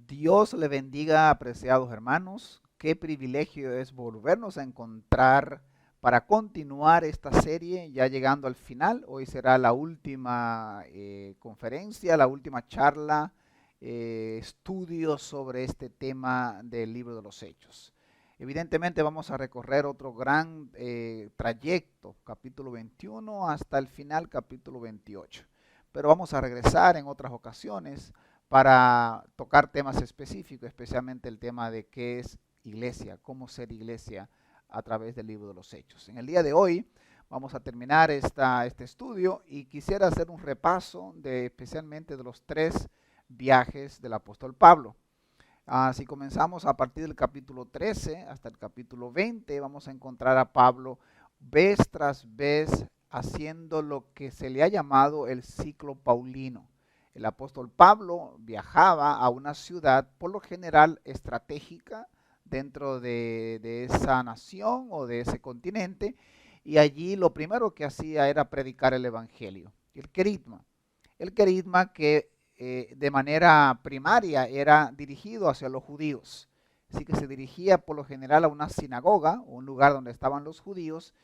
Dios le bendiga, apreciados hermanos. Qué privilegio es volvernos a encontrar para continuar esta serie, ya llegando al final. Hoy será la última conferencia, la última charla, estudio sobre este tema del libro de los Hechos. Evidentemente vamos a recorrer otro gran trayecto, capítulo 21 hasta el final, capítulo 28. Pero vamos a regresar en otras ocasiones para tocar temas específicos, especialmente el tema de qué es iglesia, cómo ser iglesia a través del libro de los Hechos. En el día de hoy vamos a terminar este estudio y quisiera hacer un repaso especialmente de los 3 viajes del apóstol Pablo. Si comenzamos a partir del capítulo 13 hasta el capítulo 20, vamos a encontrar a Pablo vez tras vez haciendo lo que se le ha llamado el ciclo paulino. El apóstol Pablo viajaba a una ciudad, por lo general estratégica, dentro de esa nación o de ese continente, y allí lo primero que hacía era predicar el evangelio, el querigma. El querigma que de manera primaria era dirigido hacia los judíos. Así que se dirigía por lo general a una sinagoga, un lugar donde estaban los judíos,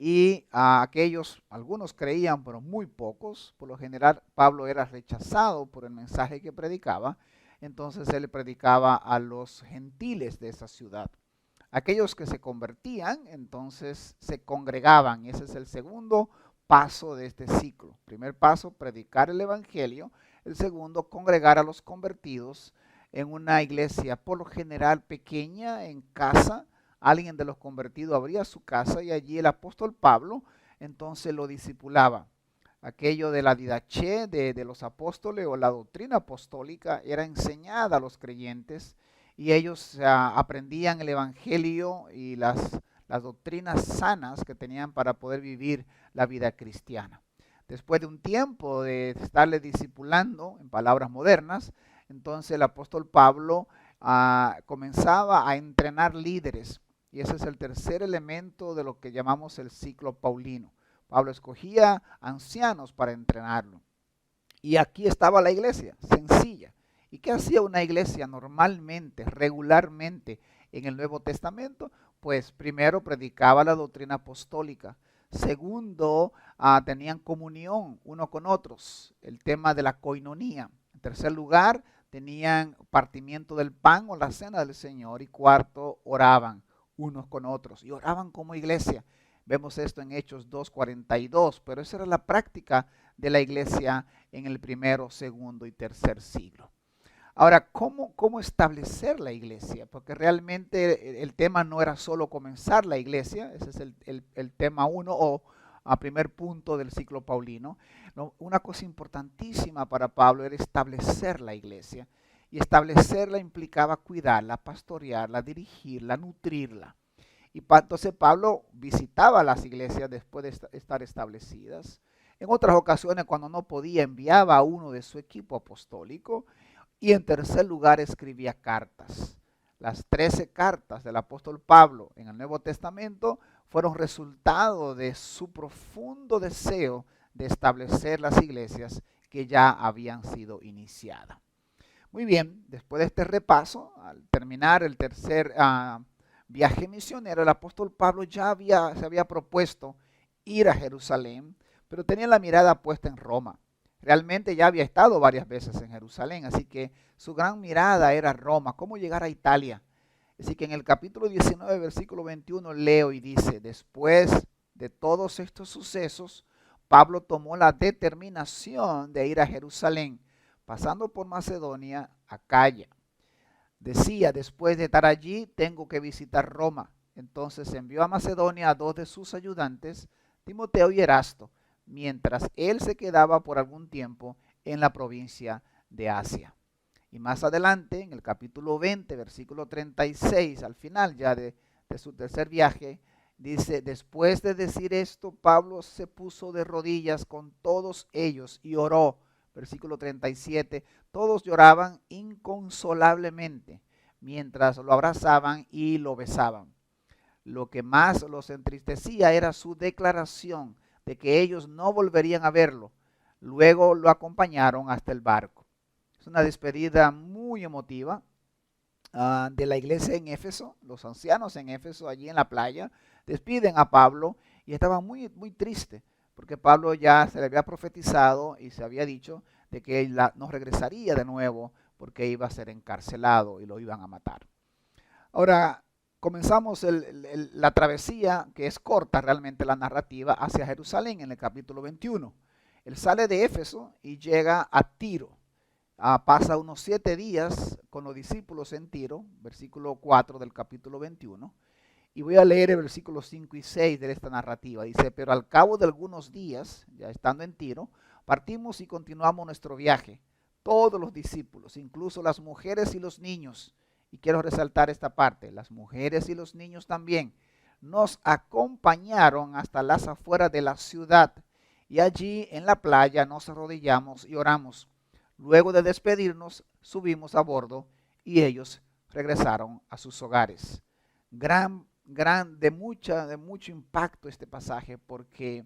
y a aquellos, algunos creían, pero muy pocos. Por lo general Pablo era rechazado por el mensaje que predicaba, entonces él predicaba a los gentiles de esa ciudad. Aquellos que se convertían, entonces se congregaban, y ese es el segundo paso de este ciclo. Primer paso, predicar el evangelio. El segundo, congregar a los convertidos en una iglesia, por lo general pequeña, en casa. Alguien de los convertidos abría su casa y allí el apóstol Pablo entonces lo discipulaba. Aquello de la didaché de los apóstoles o la doctrina apostólica era enseñada a los creyentes y ellos aprendían el evangelio y las doctrinas sanas que tenían para poder vivir la vida cristiana. Después de un tiempo de estarle discipulando, en palabras modernas, entonces el apóstol Pablo comenzaba a entrenar líderes. Y ese es el tercer elemento de lo que llamamos el ciclo paulino. Pablo escogía ancianos para entrenarlo. Y aquí estaba la iglesia, sencilla. ¿Y qué hacía una iglesia normalmente, regularmente en el Nuevo Testamento? Pues primero predicaba la doctrina apostólica. Segundo, tenían comunión uno con otros, el tema de la coinonía. En tercer lugar, tenían partimiento del pan o la cena del Señor. Y cuarto, oraban unos con otros y oraban como iglesia. Vemos esto en Hechos 2:42, pero esa era la práctica de la iglesia en el primero, segundo y tercer siglo. Ahora, ¿cómo establecer la iglesia? Porque realmente el tema no era solo comenzar la iglesia, ese es el tema 1 o a primer punto del ciclo paulino. No, una cosa importantísima para Pablo era establecer la iglesia, y establecerla implicaba cuidarla, pastorearla, dirigirla, nutrirla. Y entonces Pablo visitaba las iglesias después de estar establecidas. En otras ocasiones, cuando no podía, enviaba a uno de su equipo apostólico. Y en tercer lugar, escribía cartas. Las 13 cartas del apóstol Pablo en el Nuevo Testamento fueron resultado de su profundo deseo de establecer las iglesias que ya habían sido iniciadas. Muy bien, después de este repaso, al terminar el tercer viaje misionero, el apóstol Pablo se había propuesto ir a Jerusalén, pero tenía la mirada puesta en Roma. Realmente ya había estado varias veces en Jerusalén, así que su gran mirada era Roma, cómo llegar a Italia. Así que en el capítulo 19, versículo 21, leo y dice: después de todos estos sucesos, Pablo tomó la determinación de ir a Jerusalén, pasando por Macedonia, Acaya. Decía, después de estar allí, tengo que visitar Roma. Entonces envió a Macedonia a 2 de sus ayudantes, Timoteo y Erasto, mientras él se quedaba por algún tiempo en la provincia de Asia. Y más adelante, en el capítulo 20, versículo 36, al final ya de su tercer viaje, dice: después de decir esto, Pablo se puso de rodillas con todos ellos y oró. Versículo 37, todos lloraban inconsolablemente mientras lo abrazaban y lo besaban. Lo que más los entristecía era su declaración de que ellos no volverían a verlo. Luego lo acompañaron hasta el barco. Es una despedida muy emotiva. de la iglesia en Éfeso, los ancianos en Éfeso, allí en la playa, despiden a Pablo y estaban muy, muy tristes, porque Pablo ya se le había profetizado y se había dicho de que él no regresaría de nuevo porque iba a ser encarcelado y lo iban a matar. Ahora, comenzamos la travesía, que es corta realmente la narrativa, hacia Jerusalén en el capítulo 21. Él sale de Éfeso y llega a Tiro. Pasa unos 7 días con los discípulos en Tiro, versículo 4 del capítulo 21. Y voy a leer el versículo 5 y 6 de esta narrativa. Dice, pero al cabo de algunos días, ya estando en Tiro, partimos y continuamos nuestro viaje. Todos los discípulos, incluso las mujeres y los niños, y quiero resaltar esta parte, las mujeres y los niños también, nos acompañaron hasta las afueras de la ciudad. Y allí en la playa nos arrodillamos y oramos. Luego de despedirnos, subimos a bordo y ellos regresaron a sus hogares. De mucho impacto este pasaje, porque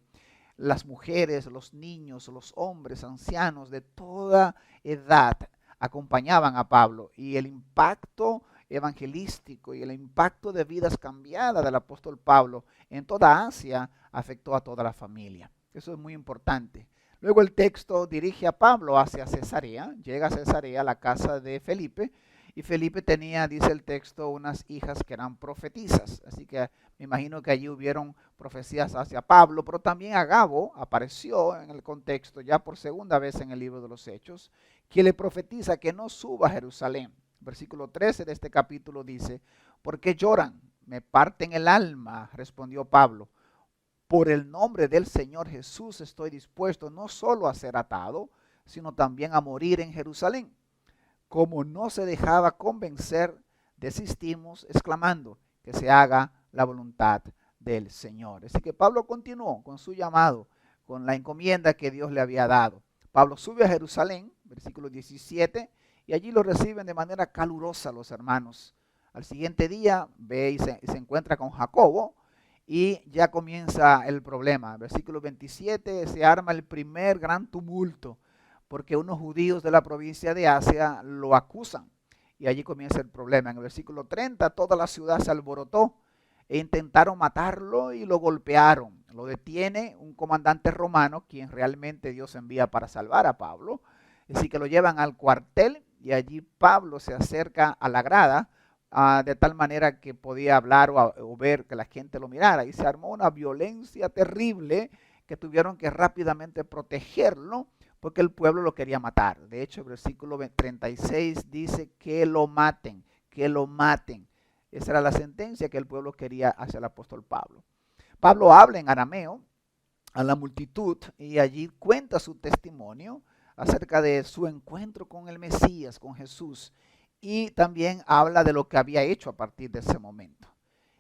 las mujeres, los niños, los hombres, ancianos de toda edad acompañaban a Pablo, y el impacto evangelístico y el impacto de vidas cambiadas del apóstol Pablo en toda Asia afectó a toda la familia. Eso es muy importante. Luego el texto dirige a Pablo hacia Cesarea, llega a Cesarea, a la casa de Felipe, y Felipe tenía, dice el texto, unas hijas que eran profetisas, así que me imagino que allí hubieron profecías hacia Pablo, pero también Agabo apareció en el contexto ya por segunda vez en el libro de los Hechos, que le profetiza que no suba a Jerusalén. Versículo 13 de este capítulo dice, ¿por qué lloran? Me parten el alma, respondió Pablo. Por el nombre del Señor Jesús estoy dispuesto no solo a ser atado, sino también a morir en Jerusalén. Como no se dejaba convencer, desistimos exclamando que se haga la voluntad del Señor. Así que Pablo continuó con su llamado, con la encomienda que Dios le había dado. Pablo sube a Jerusalén, versículo 17, y allí lo reciben de manera calurosa los hermanos. Al siguiente día ve y se encuentra con Jacobo, y ya comienza el problema. Versículo 27, se arma el primer gran tumulto, porque unos judíos de la provincia de Asia lo acusan, y allí comienza el problema. En el versículo 30, toda la ciudad se alborotó e intentaron matarlo y lo golpearon. Lo detiene un comandante romano, quien realmente Dios envía para salvar a Pablo. Así que lo llevan al cuartel, y allí Pablo se acerca a la grada, de tal manera que podía hablar o ver, que la gente lo mirara, y se armó una violencia terrible que tuvieron que rápidamente protegerlo, porque el pueblo lo quería matar. De hecho, el versículo 36 dice que lo maten, que lo maten. Esa era la sentencia que el pueblo quería hacia el apóstol Pablo. Pablo habla en arameo a la multitud, y allí cuenta su testimonio acerca de su encuentro con el Mesías, con Jesús, y también habla de lo que había hecho a partir de ese momento.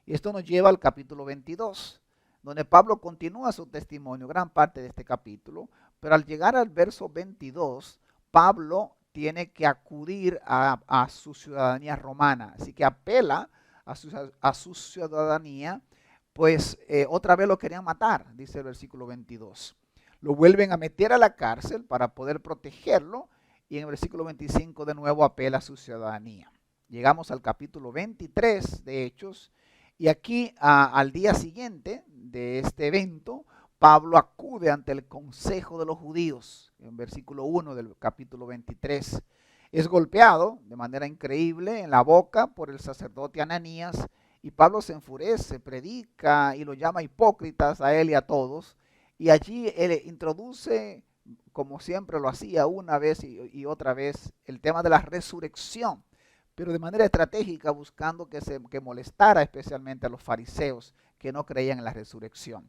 Y esto nos lleva al capítulo 22, donde Pablo continúa su testimonio, gran parte de este capítulo, pero al llegar al verso 22, Pablo tiene que acudir a su ciudadanía romana, así que apela a su ciudadanía, pues otra vez lo querían matar, dice el versículo 22. Lo vuelven a meter a la cárcel para poder protegerlo, y en el versículo 25 de nuevo apela a su ciudadanía. Llegamos al capítulo 23 de Hechos, y aquí al día siguiente de este evento, Pablo acude ante el consejo de los judíos, en versículo 1 del capítulo 23. Es golpeado de manera increíble en la boca por el sacerdote Ananías, y Pablo se enfurece, predica y lo llama hipócritas a él y a todos, y allí él introduce, como siempre lo hacía una vez y otra vez, el tema de la resurrección, pero de manera estratégica, buscando que molestara especialmente a los fariseos que no creían en la resurrección.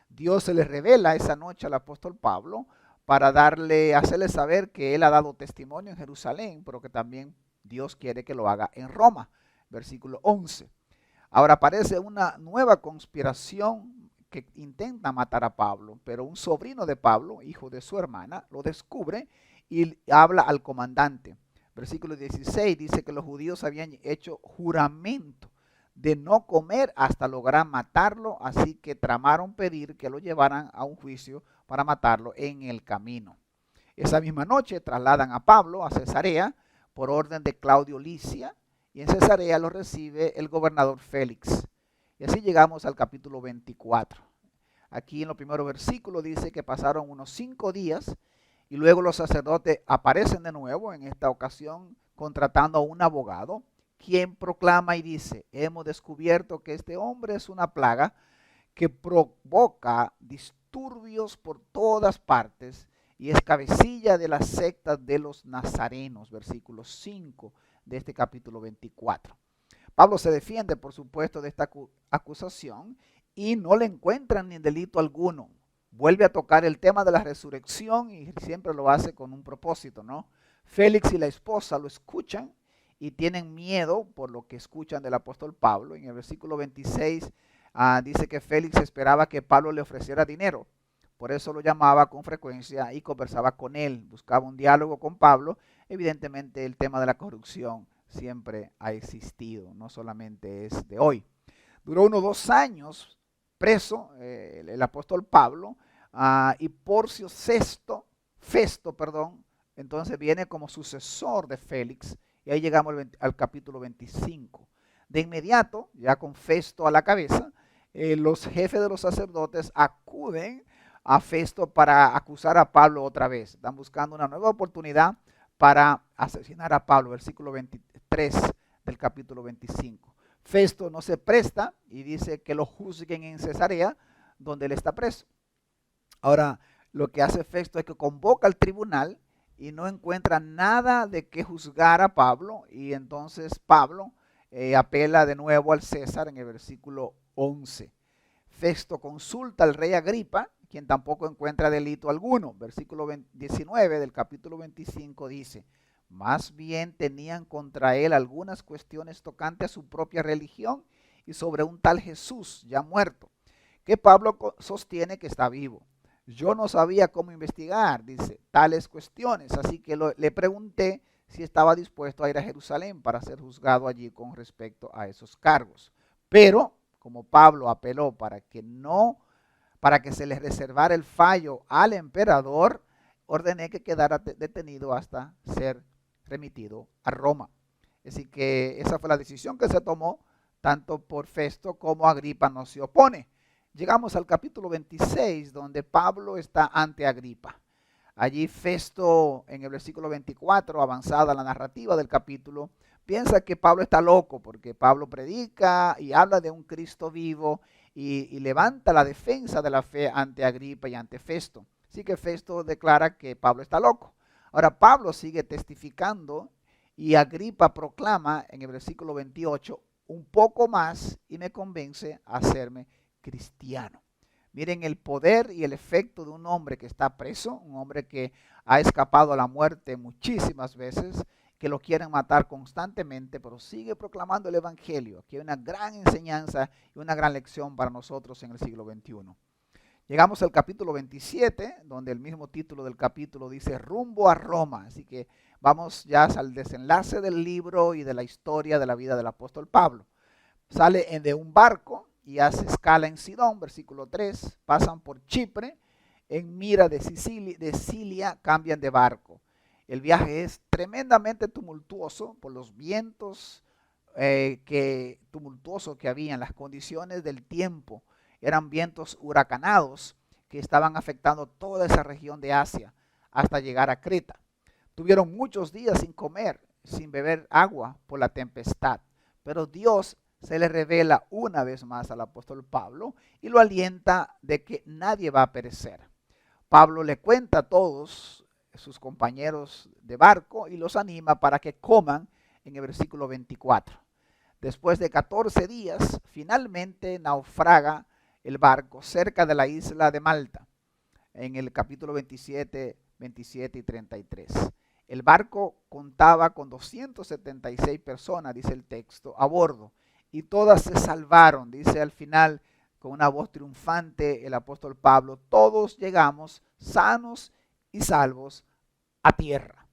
Dios se le revela esa noche al apóstol Pablo para hacerle saber que él ha dado testimonio en Jerusalén, pero que también Dios quiere que lo haga en Roma. Versículo 11. Ahora aparece una nueva conspiración que intenta matar a Pablo, pero un sobrino de Pablo, hijo de su hermana, lo descubre y habla al comandante. Versículo 16 dice que los judíos habían hecho juramento de no comer hasta lograr matarlo, así que tramaron pedir que lo llevaran a un juicio para matarlo en el camino. Esa misma noche trasladan a Pablo a Cesarea por orden de Claudio Licia, y en Cesarea lo recibe el gobernador Félix. Y así llegamos al capítulo 24. Aquí en los primeros versículos dice que pasaron unos 5 días y luego los sacerdotes aparecen de nuevo, en esta ocasión contratando a un abogado, quien proclama y dice: hemos descubierto que este hombre es una plaga que provoca disturbios por todas partes y es cabecilla de la secta de los nazarenos, versículo 5 de este capítulo 24. Pablo se defiende, por supuesto, de esta acusación y no le encuentran ni delito alguno. Vuelve a tocar el tema de la resurrección y siempre lo hace con un propósito, ¿no? Félix y la esposa lo escuchan y tienen miedo por lo que escuchan del apóstol Pablo. En el versículo 26 dice que Félix esperaba que Pablo le ofreciera dinero. Por eso lo llamaba con frecuencia y conversaba con él, buscaba un diálogo con Pablo. Evidentemente el tema de la corrupción siempre ha existido, no solamente es de hoy. Duró unos 2 años preso el apóstol Pablo, y Porcio Festo, entonces viene como sucesor de Félix, y ahí llegamos al capítulo 25. De inmediato, ya con Festo a la cabeza, los jefes de los sacerdotes acuden a Festo para acusar a Pablo otra vez. Están buscando una nueva oportunidad para asesinar a Pablo, versículo 23 del capítulo 25. Festo no se presta y dice que lo juzguen en Cesarea, donde él está preso. Ahora, lo que hace Festo es que convoca al tribunal y no encuentra nada de qué juzgar a Pablo, y entonces Pablo apela de nuevo al César en el versículo 11. Festo consulta al rey Agripa, quien tampoco encuentra delito alguno. Versículo 19 del capítulo 25 dice: más bien tenían contra él algunas cuestiones tocantes a su propia religión y sobre un tal Jesús ya muerto, que Pablo sostiene que está vivo. Yo no sabía cómo investigar, dice, tales cuestiones, así que le pregunté si estaba dispuesto a ir a Jerusalén para ser juzgado allí con respecto a esos cargos. Pero como Pablo apeló para que se le reservara el fallo al emperador, ordené que quedara detenido hasta ser remitido a Roma. Así que esa fue la decisión que se tomó, tanto por Festo como Agripa no se opone. Llegamos al capítulo 26, donde Pablo está ante Agripa. Allí Festo, en el versículo 24, avanzada la narrativa del capítulo, piensa que Pablo está loco, porque Pablo predica y habla de un Cristo vivo y levanta la defensa de la fe ante Agripa y ante Festo. Así que Festo declara que Pablo está loco. Ahora Pablo sigue testificando y Agripa proclama en el versículo 28, un poco más y me convence a hacerme cristiano. Miren el poder y el efecto de un hombre que está preso, un hombre que ha escapado a la muerte muchísimas veces, que lo quieren matar constantemente, pero sigue proclamando el evangelio. Aquí hay una gran enseñanza y una gran lección para nosotros en el siglo XXI. Llegamos al capítulo 27, donde el mismo título del capítulo dice rumbo a Roma. Así que vamos ya al desenlace del libro y de la historia de la vida del apóstol Pablo. Sale de un barco y hace escala en Sidón, versículo 3, pasan por Chipre, en mira de Sicilia cambian de barco. El viaje es tremendamente tumultuoso por los vientos tumultuosos que había, las condiciones del tiempo. Eran vientos huracanados que estaban afectando toda esa región de Asia hasta llegar a Creta. Tuvieron muchos días sin comer, sin beber agua por la tempestad, pero Dios se le revela una vez más al apóstol Pablo y lo alienta de que nadie va a perecer. Pablo le cuenta a todos sus compañeros de barco y los anima para que coman en el versículo 24. Después de 14 días, finalmente naufraga el barco cerca de la isla de Malta, en el capítulo 27 y 33. El barco contaba con 276 personas, dice el texto, a bordo, y todas se salvaron, dice al final con una voz triunfante el apóstol Pablo, todos llegamos sanos y salvos a tierra.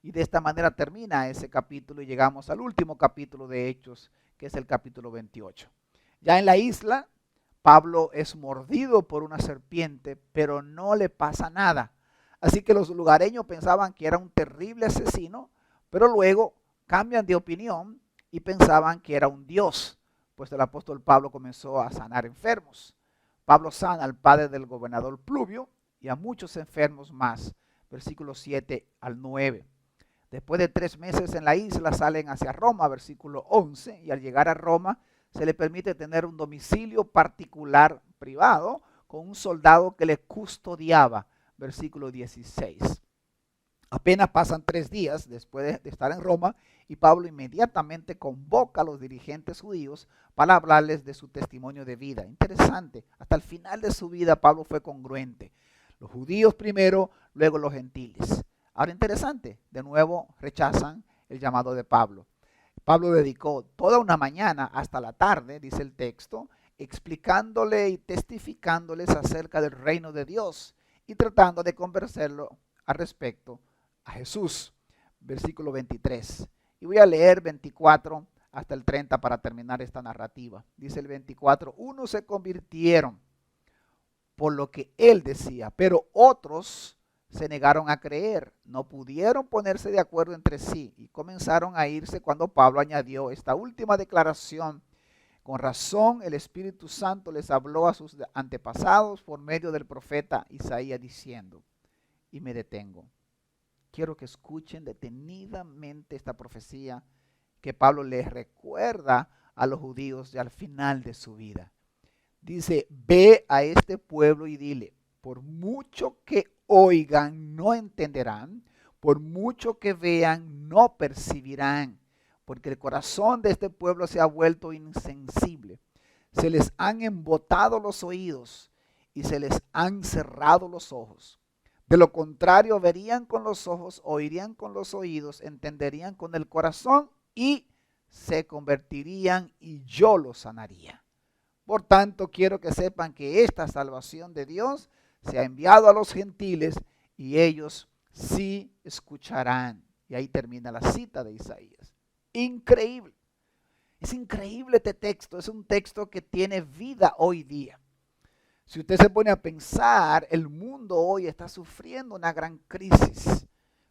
Y de esta manera termina ese capítulo y llegamos al último capítulo de Hechos, que es el capítulo 28. Ya en la isla, Pablo es mordido por una serpiente, pero no le pasa nada. Así que los lugareños pensaban que era un terrible asesino, pero luego cambian de opinión y pensaban que era un dios, pues el apóstol Pablo comenzó a sanar enfermos. Pablo sana al padre del gobernador Pluvio y a muchos enfermos más. Versículos 7 al 9. Después de 3 meses en la isla salen hacia Roma, versículo 11, y al llegar a Roma se le permite tener un domicilio particular privado con un soldado que le custodiaba, versículo 16. Apenas pasan 3 días después de estar en Roma y Pablo inmediatamente convoca a los dirigentes judíos para hablarles de su testimonio de vida. Interesante, hasta el final de su vida Pablo fue congruente. Los judíos primero, luego los gentiles. Ahora interesante, de nuevo rechazan el llamado de Pablo. Pablo dedicó toda una mañana hasta la tarde, dice el texto, explicándole y testificándoles acerca del reino de Dios y tratando de convencerlo al respecto a Jesús. Versículo 23. Y voy a leer 24 hasta el 30 para terminar esta narrativa. Dice el 24, unos se convirtieron por lo que él decía, pero otros se negaron a creer, no pudieron ponerse de acuerdo entre sí y comenzaron a irse cuando Pablo añadió esta última declaración. Con razón el Espíritu Santo les habló a sus antepasados por medio del profeta Isaías diciendo, y me detengo. Quiero que escuchen detenidamente esta profecía que Pablo les recuerda a los judíos al final de su vida. Dice, ve a este pueblo y dile, por mucho que oigan, no entenderán, por mucho que vean, no percibirán, porque el corazón de este pueblo se ha vuelto insensible. Se les han embotado los oídos y se les han cerrado los ojos. De lo contrario, verían con los ojos, oirían con los oídos, entenderían con el corazón y se convertirían y yo los sanaría. Por tanto, quiero que sepan que esta salvación de Dios se ha enviado a los gentiles y ellos sí escucharán. Y ahí termina la cita de Isaías. Increíble. Es increíble este texto. Es un texto que tiene vida hoy día. Si usted se pone a pensar, el mundo hoy está sufriendo una gran crisis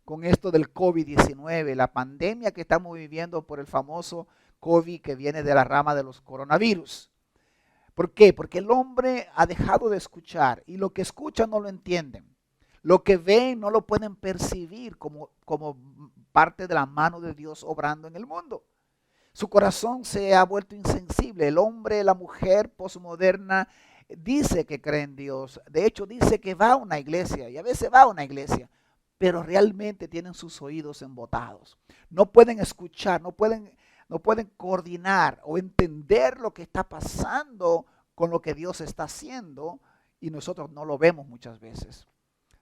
con esto del COVID-19, la pandemia que estamos viviendo por el famoso COVID que viene de la rama de los coronavirus. ¿Por qué? Porque el hombre ha dejado de escuchar y lo que escuchan no lo entienden. Lo que ven no lo pueden percibir como parte de la mano de Dios obrando en el mundo. Su corazón se ha vuelto insensible. El hombre, la mujer posmoderna dice que cree en Dios. De hecho, dice que va a una iglesia y a veces va a una iglesia, pero realmente tienen sus oídos embotados. No pueden escuchar, no pueden coordinar o entender lo que está pasando con lo que Dios está haciendo y nosotros no lo vemos muchas veces.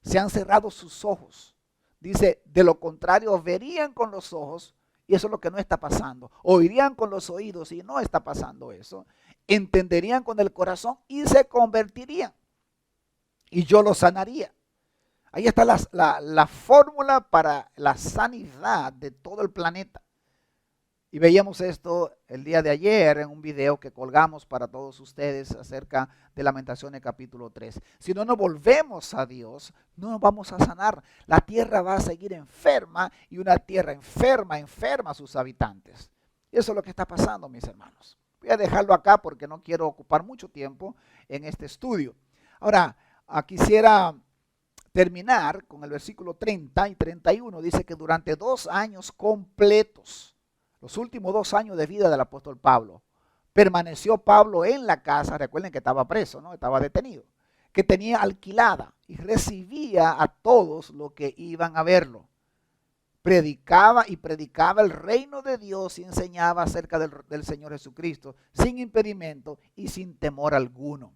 Se han cerrado sus ojos. Dice, de lo contrario, verían con los ojos y eso es lo que no está pasando. Oirían con los oídos y no está pasando eso. Entenderían con el corazón y se convertirían. Y yo los sanaría. Ahí está la fórmula para la sanidad de todo el planeta. Y veíamos esto el día de ayer en un video que colgamos para todos ustedes acerca de Lamentaciones capítulo 3. Si no nos volvemos a Dios, no nos vamos a sanar. La tierra va a seguir enferma y una tierra enferma a sus habitantes. Y eso es lo que está pasando, mis hermanos. Voy a dejarlo acá porque no quiero ocupar mucho tiempo en este estudio. Ahora, quisiera terminar con el versículo 30 y 31. Dice que durante 2 años completos, los últimos 2 años de vida del apóstol Pablo, permaneció Pablo en la casa, recuerden que estaba preso, ¿no? Estaba detenido, que tenía alquilada y recibía a todos los que iban a verlo. Predicaba el reino de Dios y enseñaba acerca del Señor Jesucristo sin impedimento y sin temor alguno.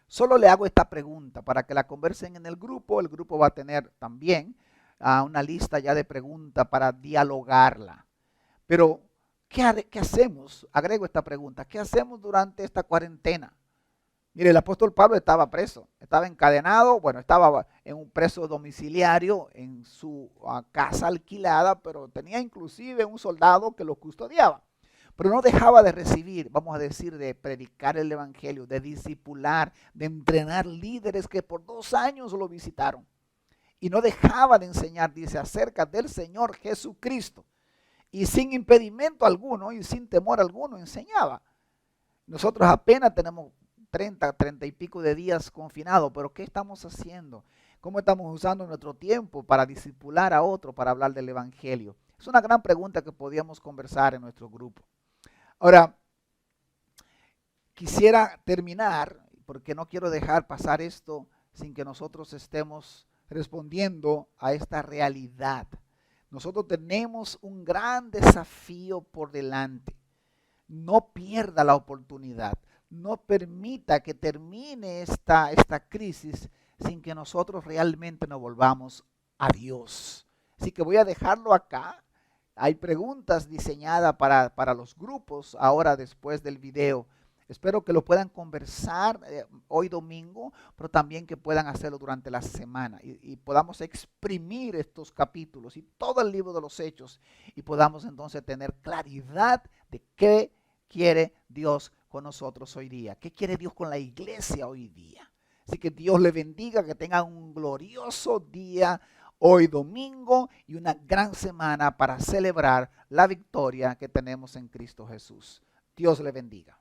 Solo le hago esta pregunta para que la conversen en el grupo. El grupo va a tener también una lista ya de preguntas para dialogarla. Pero, ¿qué hacemos? Agrego esta pregunta. ¿Qué hacemos durante esta cuarentena? Mire, el apóstol Pablo estaba preso, estaba encadenado, estaba en un preso domiciliario en su casa alquilada, pero tenía inclusive un soldado que lo custodiaba. Pero no dejaba de recibir, vamos a decir, de predicar el evangelio, de discipular, de entrenar líderes que por 2 años lo visitaron. Y no dejaba de enseñar, dice, acerca del Señor Jesucristo. y sin impedimento alguno y sin temor alguno enseñaba. Nosotros apenas tenemos 30 y pico de días confinados, pero ¿qué estamos haciendo? ¿Cómo estamos usando nuestro tiempo para discipular a otro, para hablar del evangelio? Es una gran pregunta que podíamos conversar en nuestro grupo. Ahora, quisiera terminar, porque no quiero dejar pasar esto sin que nosotros estemos respondiendo a esta realidad. Nosotros tenemos un gran desafío por delante. No pierda la oportunidad. No permita que termine esta crisis sin que nosotros realmente nos volvamos a Dios. Así que voy a dejarlo acá. Hay preguntas diseñadas para los grupos ahora después del video. Espero que lo puedan conversar hoy domingo, pero también que puedan hacerlo durante la semana y podamos exprimir estos capítulos y todo el libro de los Hechos y podamos entonces tener claridad de qué quiere Dios con nosotros hoy día, qué quiere Dios con la iglesia hoy día. Así que Dios le bendiga, que tengan un glorioso día hoy domingo y una gran semana para celebrar la victoria que tenemos en Cristo Jesús. Dios le bendiga.